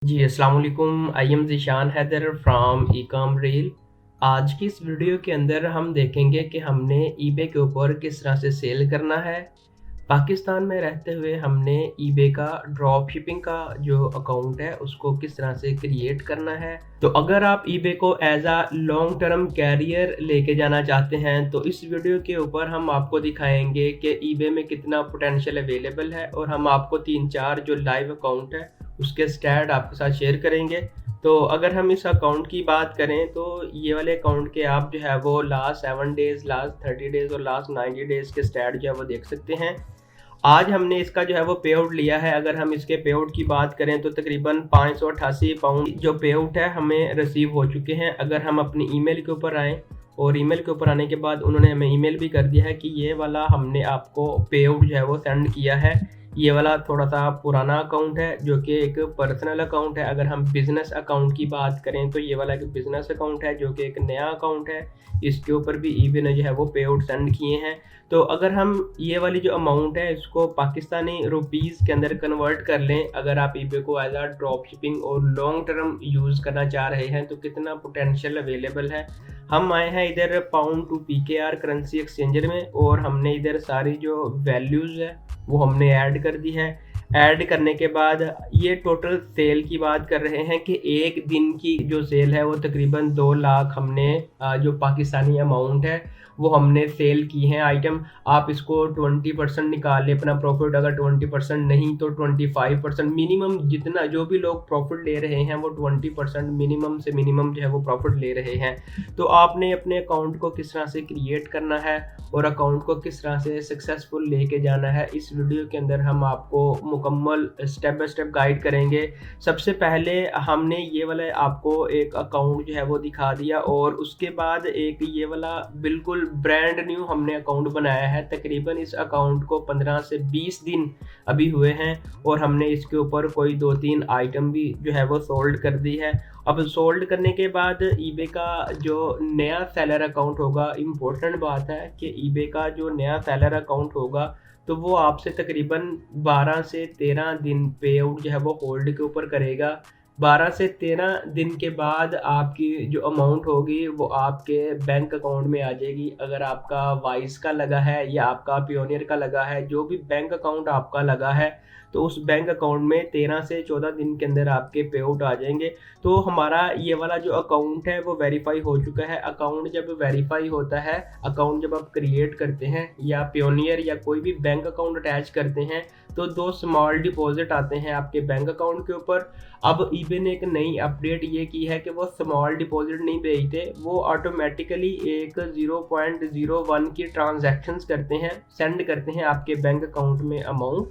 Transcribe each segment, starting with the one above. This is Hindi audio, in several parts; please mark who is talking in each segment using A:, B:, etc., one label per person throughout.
A: जी, अस्सलाम वालेकुम। I am Zeeshan Haider from Ecom Reel. आज की इस वीडियो के अंदर हम देखेंगे कि हमने ईबे के ऊपर किस तरह से सेल करना है। पाकिस्तान में रहते हुए हमने ईबे का ड्रॉप शिपिंग का जो अकाउंट है उसको किस तरह से क्रिएट करना है। तो अगर आप ईबे को as a long term career लेके जाना चाहते हैं तो इस वीडियो के ऊपर हम आपको दिखाएंगे कि ईबे में कितना पोटेंशियल अवेलेबल है, और हम आपको 3-4 जो लाइव अकाउंट है उसके स्टैट आपके साथ शेयर करेंगे। तो अगर हम इस अकाउंट की बात करें तो ये वाले अकाउंट के आप जो है वो लास्ट 7 डेज़, लास्ट 30 डेज़ और लास्ट 90 डेज़ के स्टैट जो है वो देख सकते हैं। आज हमने इसका जो है वो पे आउट लिया है। अगर हम इसके पे आउट की बात करें तो तकरीबन 588 पाउंड जो पे आउट है हमें रिसीव हो चुके हैं। अगर हम अपनी ईमेल के ऊपर आएँ और ईमेल के ऊपर आने के बाद उन्होंने हमें ईमेल भी कर दिया है कि ये वाला हमने आपको पे आउट जो है वो सेंड किया है। ये वाला थोड़ा-सा पुराना अकाउंट है जो कि एक पर्सनल अकाउंट है। अगर हम बिज़नेस अकाउंट की बात करें तो ये वाला एक बिज़नेस अकाउंट है जो कि एक नया अकाउंट है। इसके ऊपर भी ईबे ने जो है वो पे आउट सेंड किए हैं। तो अगर हम ये वाली जो अमाउंट है इसको पाकिस्तानी रुपीज़ के अंदर कन्वर्ट कर लें, अगर आप ईबे को एज़ अ ड्रॉप शिपिंग और लॉन्ग टर्म यूज़ करना चाह रहे हैं तो कितना पोटेंशियल अवेलेबल है। हम आए हैं इधर pound to PKR currency exchanger में, और हमने इधर सारी जो वैल्यूज़ है वो हमने ऐड कर दी है। ऐड करने के बाद ये टोटल सेल की बात कर रहे हैं कि एक दिन की जो सेल है वो तकरीबन 2 लाख हमने जो पाकिस्तानी अमाउंट है वो हमने सेल की हैं आइटम। आप इसको 20% निकाल लें अपना प्रॉफिट, अगर 20% नहीं तो 25% मिनिमम, जितना जो भी लोग प्रॉफिट ले रहे हैं वो 20% मिनिमम से मिनिमम जो है वो प्रॉफिट ले रहे हैं। तो आपने अपने अकाउंट को किस तरह से क्रिएट करना है और अकाउंट को किस तरह से सक्सेसफुल लेके जाना है, इस वीडियो के अंदर हम आपको मुकम्मल स्टेप बाय स्टेप गाइड करेंगे। सबसे पहले हमने ये वाला आपको एक अकाउंट जो है वो दिखा दिया, और उसके बाद एक ये वाला बिल्कुल ब्रांड न्यू हमने अकाउंट बनाया है। तकरीबन इस अकाउंट को 15 से 20 दिन अभी हुए हैं, और हमने इसके ऊपर कोई 2-3 आइटम भी जो है वो सोल्ड कर दी है। अब सोल्ड करने के बाद ईबे का जो नया सेलर अकाउंट होगा, इम्पोर्टेंट बात है कि ईबे का जो नया सेलर अकाउंट होगा तो वो आपसे तकरीबन 12 से 13 दिन पे आउट जो है वो होल्ड के ऊपर करेगा। 12 से 13 दिन के बाद आपकी जो अमाउंट होगी वो आपके बैंक अकाउंट में आ जाएगी। अगर आपका वाइस का लगा है या आपका पियोनियर का लगा है, जो भी बैंक अकाउंट आपका लगा है, तो उस बैंक अकाउंट में 13 से 14 दिन के अंदर आपके पे आउट आ जाएंगे। तो हमारा ये वाला जो अकाउंट है वो वेरीफाई हो चुका है। अकाउंट जब वेरीफाई होता है, अकाउंट जब आप क्रिएट करते हैं या पियोनियर या कोई भी बैंक अकाउंट अटैच करते हैं तो 2 स्मॉल डिपॉजिट आते हैं आपके बैंक अकाउंट के ऊपर। अब ईबे ने एक नई अपडेट ये की है कि वो स्मॉल डिपॉजिट नहीं भेजते, वो ऑटोमेटिकली एक 0.01 की ट्रांजैक्शंस करते हैं, सेंड करते हैं आपके बैंक अकाउंट में अमाउंट,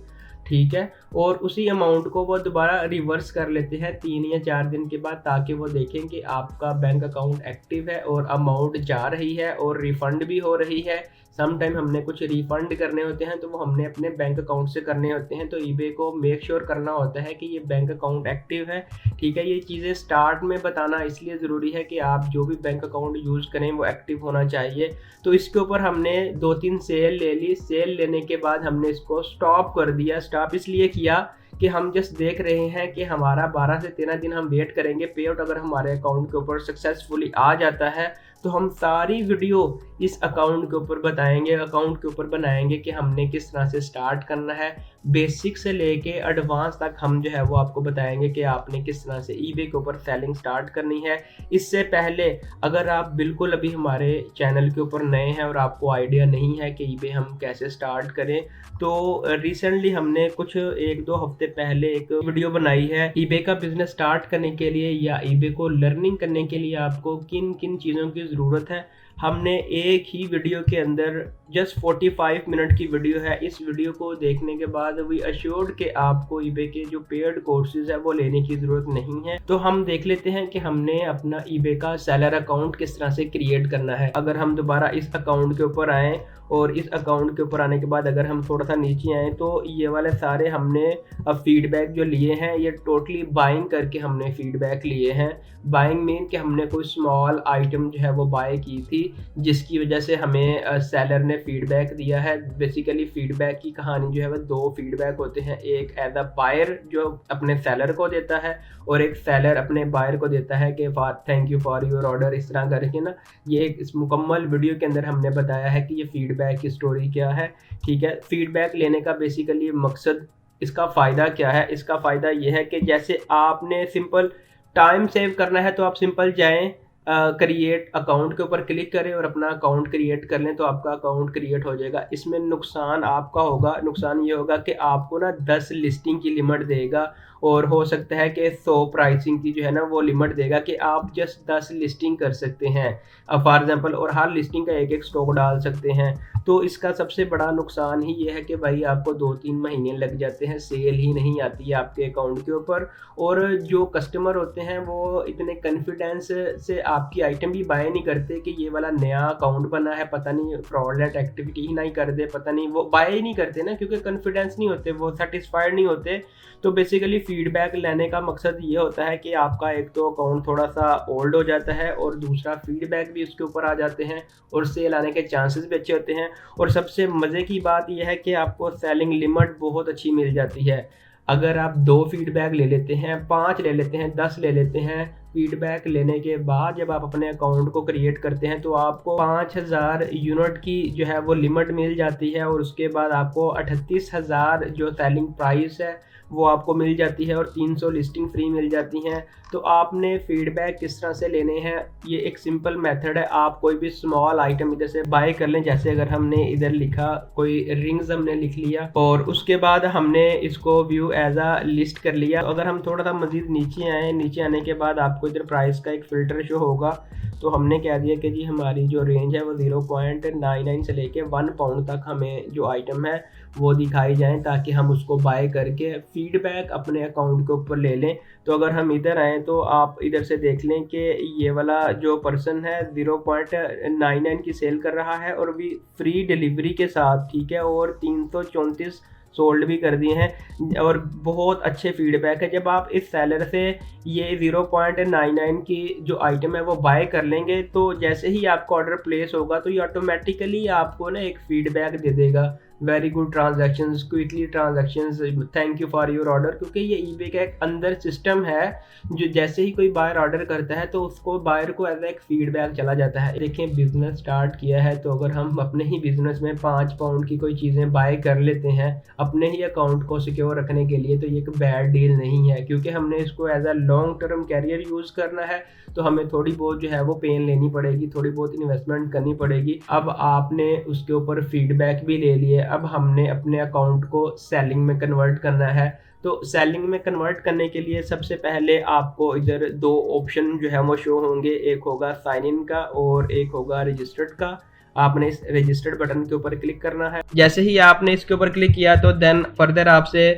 A: ठीक है। और उसी अमाउंट को वो दोबारा रिवर्स कर लेते हैं 3 या 4 दिन के बाद, ताकि वो देखें कि आपका बैंक अकाउंट एक्टिव है और अमाउंट जा रही है और रिफ़ंड भी हो रही है। सम टाइम हमने कुछ रिफ़ंड करने होते हैं तो वो हमने अपने बैंक अकाउंट से करने होते हैं, तो ईबे को मेक श्योर करना होता है कि ये बैंक अकाउंट एक्टिव है, ठीक है। ये चीज़ें स्टार्ट में बताना इसलिए ज़रूरी है कि आप जो भी बैंक अकाउंट यूज़ करें वो एक्टिव होना चाहिए। तो इसके ऊपर हमने 2-3 सेल ले ली। सेल लेने के बाद हमने इसको स्टॉप कर दिया। स्टॉप इसलिए किया कि हम जस्ट देख रहे हैं कि हमारा 12 से 13 दिन हम वेट करेंगे। पे आउट अगर हमारे अकाउंट के ऊपर सक्सेसफुली आ जाता है तो हम सारी वीडियो इस अकाउंट के ऊपर बताएंगे, अकाउंट के ऊपर बनाएंगे कि हमने किस तरह से स्टार्ट करना है। बेसिक से लेके एडवांस तक हम जो है वो आपको बताएंगे कि आपने किस तरह से ईबे के ऊपर सेलिंग स्टार्ट करनी है। इससे पहले अगर आप बिल्कुल अभी हमारे चैनल के ऊपर नए हैं और आपको आइडिया नहीं है कि ईबे हम कैसे स्टार्ट करें, तो रिसेंटली हमने कुछ 1-2 हफ्ते पहले एक वीडियो बनाई है ईबे का बिजनेस स्टार्ट करने के लिए या ईबे को लर्निंग करने के लिए आपको किन किन चीज़ों की ज़रूरत है। हमने एक ही वीडियो के अंदर जस्ट 45 मिनट की वीडियो है। इस वीडियो को देखने के बाद वी अश्योर्ड कि आपको ईबे के जो पेड कोर्सेज है वो लेने की ज़रूरत नहीं है। तो हम देख लेते हैं कि हमने अपना ईबे का सेलर अकाउंट किस तरह से क्रिएट करना है। अगर हम दोबारा इस अकाउंट के ऊपर आएँ और इस अकाउंट के ऊपर आने के बाद अगर हम थोड़ा सा नीचे आएँ तो ये वाले सारे हमने अब फीडबैक जो लिए हैं ये टोटली बाइंग करके हमने फीडबैक लिए हैं। बाइंग मीन कि हमने कोई स्मॉल आइटम जो है वो बाय की थी, जिसकी वजह से हमें सेलर ने फीडबैक दिया है। बेसिकली फीडबैक की कहानी जो है वो 2 फीडबैक होते हैं, एक एज अ बायर जो अपने सेलर को देता है और एक सेलर अपने बायर को देता है कि thank you for your order, इस तरह करके ना। ये एक इस मुकम्मल वीडियो के अंदर हमने बताया है कि ये फीडबैक की स्टोरी क्या है। ठीक है, फीडबैक लेने का बेसिकली मकसद, इसका फ़ायदा क्या है? इसका फ़ायदा ये है कि जैसे आपने सिंपल टाइम सेव करना है तो आप सिंपल जाएँ क्रिएट अकाउंट के ऊपर क्लिक करें और अपना अकाउंट क्रिएट कर लें तो आपका अकाउंट क्रिएट हो जाएगा। इसमें नुकसान आपका होगा, नुकसान ये होगा कि आपको ना 10 लिस्टिंग की लिमिट देगा और हो सकता है कि 100 प्राइसिंग की जो है ना वो लिमिट देगा कि आप जस्ट 10 लिस्टिंग कर सकते हैं फॉर एग्जांपल, और हर लिस्टिंग का एक स्टॉक डाल सकते हैं। तो इसका सबसे बड़ा नुकसान ही ये है कि भाई आपको 2-3 महीने लग जाते हैं, सेल ही नहीं आती है आपके अकाउंट के ऊपर। और जो कस्टमर होते हैं वो इतने कॉन्फिडेंस से आपकी आइटम भी बाय नहीं करते कि ये वाला नया अकाउंट बना है, पता नहीं फ्रॉडलेंट एक्टिविटी ही नहीं कर दे, पता नहीं, वो बाय ही नहीं करते ना, क्योंकि कॉन्फिडेंस नहीं होते, वो सेटिस्फाइड नहीं होते। तो बेसिकली फीडबैक लेने का मकसद ये होता है कि आपका एक तो अकाउंट थोड़ा सा ओल्ड हो जाता है और दूसरा फीडबैक भी उसके ऊपर आ जाते हैं और सेल आने के चांसेस भी अच्छे होते हैं। और सबसे मज़े की बात यह है कि आपको सेलिंग लिमिट बहुत अच्छी मिल जाती है। अगर आप 2 फीडबैक ले लेते हैं, 5 ले लेते हैं, 10 ले लेते हैं, फीडबैक लेने के बाद जब आप अपने अकाउंट को क्रिएट करते हैं तो आपको 5000 यूनिट की जो है वो लिमिट मिल जाती है और उसके बाद आपको 38,000 जो सेलिंग प्राइस है वो आपको मिल जाती है और 300 लिस्टिंग फ्री मिल जाती हैं। तो आपने फीडबैक किस तरह से लेने हैं, ये एक सिंपल मेथड है। आप कोई भी स्मॉल आइटम इधर से बाय कर लें, जैसे अगर हमने इधर लिखा कोई रिंग्स हमने लिख लिया और उसके बाद हमने इसको व्यू एज अ लिस्ट कर लिया। अगर हम थोड़ा सा मजीद नीचे आए, नीचे आने के बाद आपको इधर प्राइस का एक फ़िल्टर शो होगा। तो हमने कह दिया कि जी हमारी जो रेंज है वो 0.99 से लेके 1 पाउंड तक हमें जो आइटम है वो दिखाई जाए, ताकि हम उसको बाय करके फीडबैक अपने अकाउंट के ऊपर ले लें। तो अगर हम इधर आएँ तो आप इधर से देख लें कि ये वाला जो पर्सन है 0.99 की सेल कर रहा है और भी फ्री डिलीवरी के साथ, ठीक है, और 334 सोल्ड भी कर दिए हैं और बहुत अच्छे फीडबैक है। जब आप इस सेलर से ये 0.99 की जो आइटम है वो बाय कर लेंगे तो जैसे ही आपका ऑर्डर प्लेस होगा तो ये ऑटोमेटिकली आपको ना एक फीडबैक दे देगा, very good transactions, quickly transactions, thank you for your order. क्योंकि ये ईबे का एक अंदर सिस्टम है जो जैसे ही कोई बायर ऑर्डर करता है तो उसको बायर को एज एक फीडबैक चला जाता है। देखें, बिजनेस स्टार्ट किया है तो अगर हम अपने ही बिजनेस में 5 पाउंड की कोई चीज़ें बाय कर लेते हैं अपने ही अकाउंट को सिक्योर रखने के लिए, तो ये एक बैड डील नहीं है, क्योंकि हमने इसको as a long term career use करना है। तो हमें थोड़ी बहुत जो है वो पेन लेनी पड़ेगी, थोड़ी बहुत इन्वेस्टमेंट करनी पड़ेगी। अब आपने उसके ऊपर फीडबैक भी ले लिए, अब हमने अपने अकाउंट को सेलिंग में कन्वर्ट करना है। तो सेलिंग में कन्वर्ट करने के लिए सबसे पहले आपको इधर 2 ऑप्शन जो है वो शो होंगे, एक होगा साइन इन का और एक होगा रजिस्टर्ड का। आपने इस रजिस्टर्ड बटन के ऊपर क्लिक करना है। जैसे ही आपने इसके ऊपर क्लिक किया तो देन फर्दर आपसे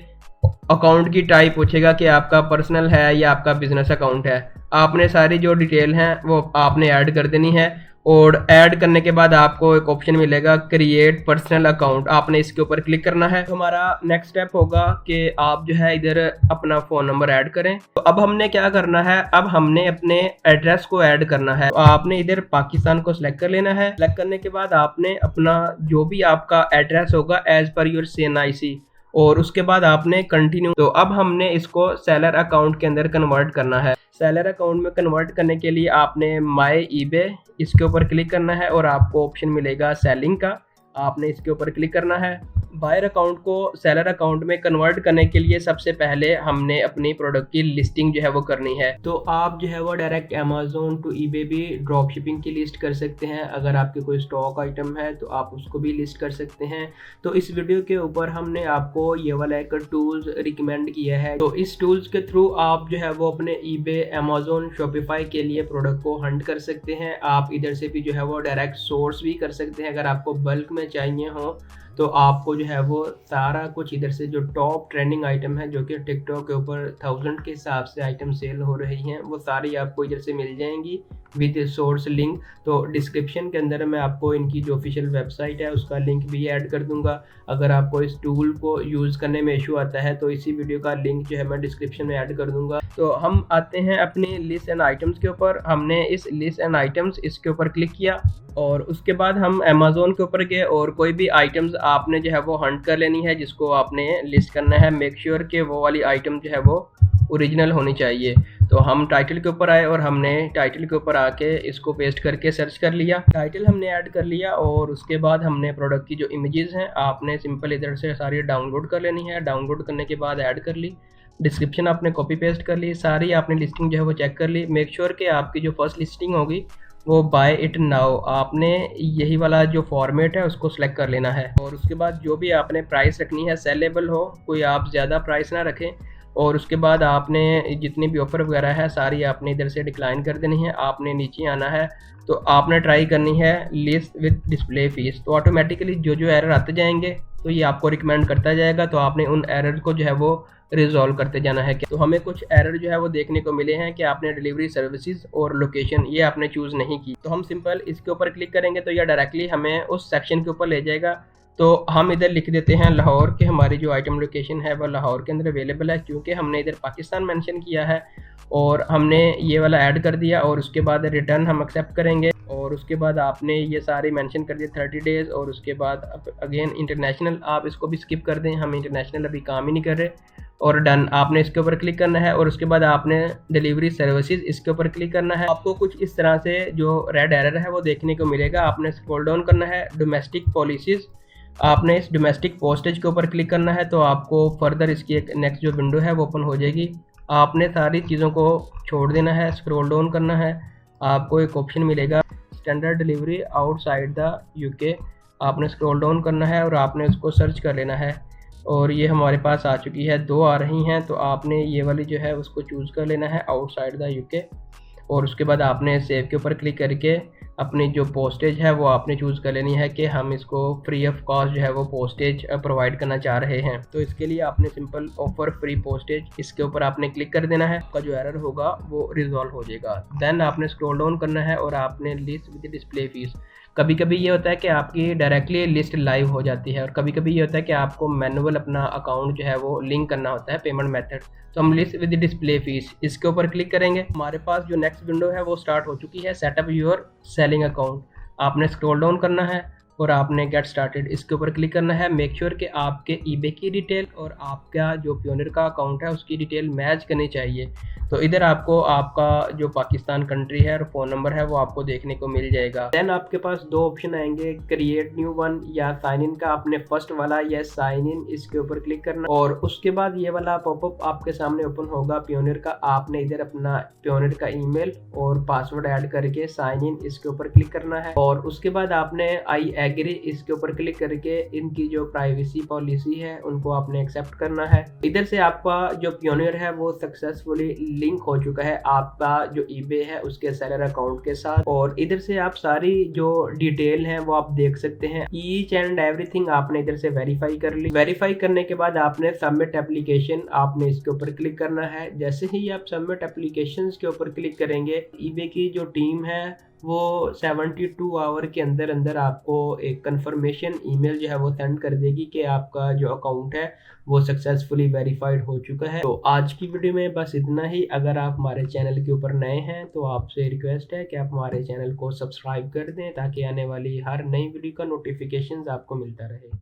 A: अकाउंट की टाइप पूछेगा कि आपका पर्सनल है या आपका बिजनेस अकाउंट है। आपने सारी जो डिटेल हैं वो आपने ऐड कर देनी है और ऐड करने के बाद आपको एक ऑप्शन मिलेगा क्रिएट पर्सनल अकाउंट, आपने इसके ऊपर क्लिक करना है। तो हमारा नेक्स्ट स्टेप होगा कि आप जो है इधर अपना फ़ोन नंबर ऐड करें। तो अब हमने क्या करना है, अब हमने अपने एड्रेस को ऐड करना है। तो आपने इधर पाकिस्तान को सिलेक्ट कर लेना है। सिलेक्ट करने के बाद आपने अपना जो भी आपका एड्रेस होगा एज पर योर CNIC और उसके बाद आपने कंटिन्यू। तो अब हमने इसको सेलर अकाउंट के अंदर कन्वर्ट करना है। सेलर अकाउंट में कन्वर्ट करने के लिए आपने माय ईबे इसके ऊपर क्लिक करना है और आपको ऑप्शन मिलेगा सेलिंग का, आपने इसके ऊपर क्लिक करना है। बायर अकाउंट को सेलर अकाउंट में कन्वर्ट करने के लिए सबसे पहले हमने अपनी प्रोडक्ट की लिस्टिंग जो है वो करनी है। तो आप जो है वो डायरेक्ट अमेज़न टू ईबे भी ड्रॉप शिपिंग की लिस्ट कर सकते हैं। अगर आपके कोई स्टॉक आइटम है तो आप उसको भी लिस्ट कर सकते हैं। तो इस वीडियो के ऊपर हमने आपको ये वाला एक टूल्स रिकमेंड किया है। तो इस टूल्स के थ्रू आप जो है वो अपने ईबे, अमेज़न, शॉपिफाई के लिए प्रोडक्ट को हंट कर सकते हैं। आप इधर से भी जो है वो डायरेक्ट सोर्स भी कर सकते हैं। अगर आपको बल्क में चाहिए हो तो आपको जो है वो सारा कुछ इधर से जो टॉप ट्रेंडिंग आइटम है जो कि टिकटॉक के ऊपर 1000 के हिसाब से आइटम सेल हो रही हैं वो सारी आपको इधर से मिल जाएंगी। With source link. तो डिस्क्रिप्शन के अंदर मैं आपको इनकी जो ऑफिशियल वेबसाइट है उसका लिंक भी ऐड कर दूंगा। अगर आपको इस टूल को यूज़ करने में इशू आता है तो इसी वीडियो का लिंक जो है मैं डिस्क्रिप्शन में ऐड कर दूंगा। तो हम आते हैं अपनी लिस्ट एंड आइटम्स के ऊपर। हमने इस लिस्ट एंड आइटम्स इसके ऊपर क्लिक किया और उसके बाद हम अमेज़न के ऊपर गए और कोई भी आइटम्स आपने जो है वो हंट कर लेनी है जिसको आपने लिस्ट करना है। मेक श्योर कि वो वाली आइटम जो है वो ओरिजिनल होनी चाहिए। तो हम टाइटल के ऊपर आए और हमने टाइटल के ऊपर आके इसको पेस्ट करके सर्च कर लिया। टाइटल हमने ऐड कर लिया और उसके बाद हमने प्रोडक्ट की जो इमेजेस हैं आपने सिंपल इधर से सारी डाउनलोड कर लेनी है। डाउनलोड करने के बाद ऐड कर ली, डिस्क्रिप्शन आपने कॉपी पेस्ट कर ली, सारी आपने लिस्टिंग जो है वो चेक कर ली। मेक श्योर कि आपकी जो फर्स्ट लिस्टिंग होगी वो बाय इट नाउ, आपने यही वाला जो फॉर्मेट है उसको सिलेक्ट कर लेना है। और उसके बाद जो भी आपने प्राइस रखनी है सेलेबल हो, कोई आप ज़्यादा प्राइस ना रखें। और उसके बाद आपने जितनी भी ऑफ़र वगैरह है सारी आपने इधर से डिक्लाइन कर देनी है। आपने नीचे आना है तो आपने ट्राई करनी है लिस्ट विद डिस्प्ले फीस। तो ऑटोमेटिकली जो जो एरर आते जाएंगे तो ये आपको रिकमेंड करता जाएगा। तो आपने उन एरर को जो है वो रिजॉल्व करते जाना है। तो हमें कुछ एरर जो है वो देखने को मिले हैं कि आपने डिलीवरी सर्विसेज और लोकेशन ये आपने चूज़ नहीं की। तो हम सिंपल इसके ऊपर क्लिक करेंगे तो यह डायरेक्टली हमें उस सेक्शन के ऊपर ले जाएगा। तो हम इधर लिख देते हैं लाहौर के, हमारी जो आइटम लोकेशन है वह लाहौर के अंदर अवेलेबल है क्योंकि हमने इधर पाकिस्तान मेंशन किया है और हमने ये वाला ऐड कर दिया। और उसके बाद रिटर्न हम एक्सेप्ट करेंगे और उसके बाद आपने ये सारे मेंशन कर दिए 30 डेज़। और उसके बाद अगेन इंटरनेशनल आप इसको भी स्किप कर दें, हम इंटरनेशनल अभी काम ही नहीं कर रहे। और डन आपने इसके ऊपर क्लिक करना है और उसके बाद आपने डिलीवरी सर्विसेज इसके ऊपर क्लिक करना है। आपको कुछ इस तरह से जो रेड एरर है वो देखने को मिलेगा। आपने स्क्रॉल डाउन करना है, डोमेस्टिक पॉलिसीज़, आपने इस डोमेस्टिक पोस्टेज के ऊपर क्लिक करना है। तो आपको फर्दर इसकी एक नेक्स्ट जो विंडो है वो ओपन हो जाएगी। आपने सारी चीज़ों को छोड़ देना है, स्क्रॉल डाउन करना है, आपको एक ऑप्शन मिलेगा standard delivery outside the UK. आपने स्क्रॉल डाउन करना है और आपने उसको सर्च कर लेना है और ये हमारे पास आ चुकी है, 2 आ रही हैं। तो आपने ये वाली जो है उसको चूज़ कर लेना है आउटसाइड द यूके। और उसके बाद आपने सेव के ऊपर क्लिक करके अपनी जो पोस्टेज है वो आपने चूज़ कर लेनी है कि हम इसको फ्री ऑफ कॉस्ट जो है वो पोस्टेज प्रोवाइड करना चाह रहे हैं। तो इसके लिए आपने सिंपल ऑफर फ्री पोस्टेज इसके ऊपर आपने क्लिक कर देना है। आपका जो एरर होगा वो रिजॉल्व हो जाएगा। देन आपने स्क्रॉल डाउन करना है और आपने लिस्ट विद डिस्प्ले फीस। कभी कभी ये होता है कि आपकी डायरेक्टली लिस्ट लाइव हो जाती है और कभी कभी ये होता है कि आपको मैनुअल अपना अकाउंट जो है वो लिंक करना होता है पेमेंट मेथड। तो हम लिस्ट विद डिस्प्ले फीस इसके ऊपर क्लिक करेंगे। हमारे पास जो नेक्स्ट विंडो है वो स्टार्ट हो चुकी है, सेटअप योर सेलिंग अकाउंट। आपने स्क्रॉल डाउन करना है और आपने गेट स्टार्टेड इसके ऊपर क्लिक करना है। मेक श्योर कि आपके ईबे की डिटेल और आपका जो प्योनियर का अकाउंट है उसकी डिटेल मैच करनी चाहिए। तो इधर आपको आपका जो पाकिस्तान कंट्री है और फ़ोन नंबर है वो आपको देखने को मिल जाएगा। देन आपके पास 2 ऑप्शन आएंगे, क्रिएट न्यू वन या साइन इन का। आपने फर्स्ट वाला या साइन इन इसके ऊपर क्लिक करना और उसके बाद ये वाला पॉपअप आपके सामने ओपन होगा प्योनियर का। आपने इधर अपना प्योनियर का ईमेल और पासवर्ड ऐड करके साइन इन इसके ऊपर क्लिक करना है। और उसके बाद आपने आई एग्री इसके ऊपर क्लिक करके इनकी जो प्राइवेसी पॉलिसी है उनको आपने एक्सेप्ट करना है। इधर से आपका जो प्योनियर है वो सक्सेसफुली लिंक हो चुका है आपका जो ईबे है उसके सेलर अकाउंट के साथ। और इधर से आप सारी जो डिटेल है वो आप देख सकते हैं। ईच एंड एवरीथिंग आपने इधर से वेरीफाई कर ली। वेरीफाई करने के बाद आपने सबमिट एप्लीकेशन आपने इसके ऊपर क्लिक करना है। जैसे ही आप सबमिट एप्लीकेशन के ऊपर क्लिक करेंगे ईबे की जो टीम है वो 72 आवर के अंदर अंदर आपको एक कंफर्मेशन ईमेल जो है वो सेंड कर देगी कि आपका जो अकाउंट है वो सक्सेसफुली वेरीफाइड हो चुका है। तो आज की वीडियो में बस इतना ही। अगर आप हमारे चैनल के ऊपर नए हैं तो आपसे रिक्वेस्ट है कि आप हमारे चैनल को सब्सक्राइब कर दें ताकि आने वाली हर नई वीडियो का नोटिफिकेशन आपको मिलता रहे।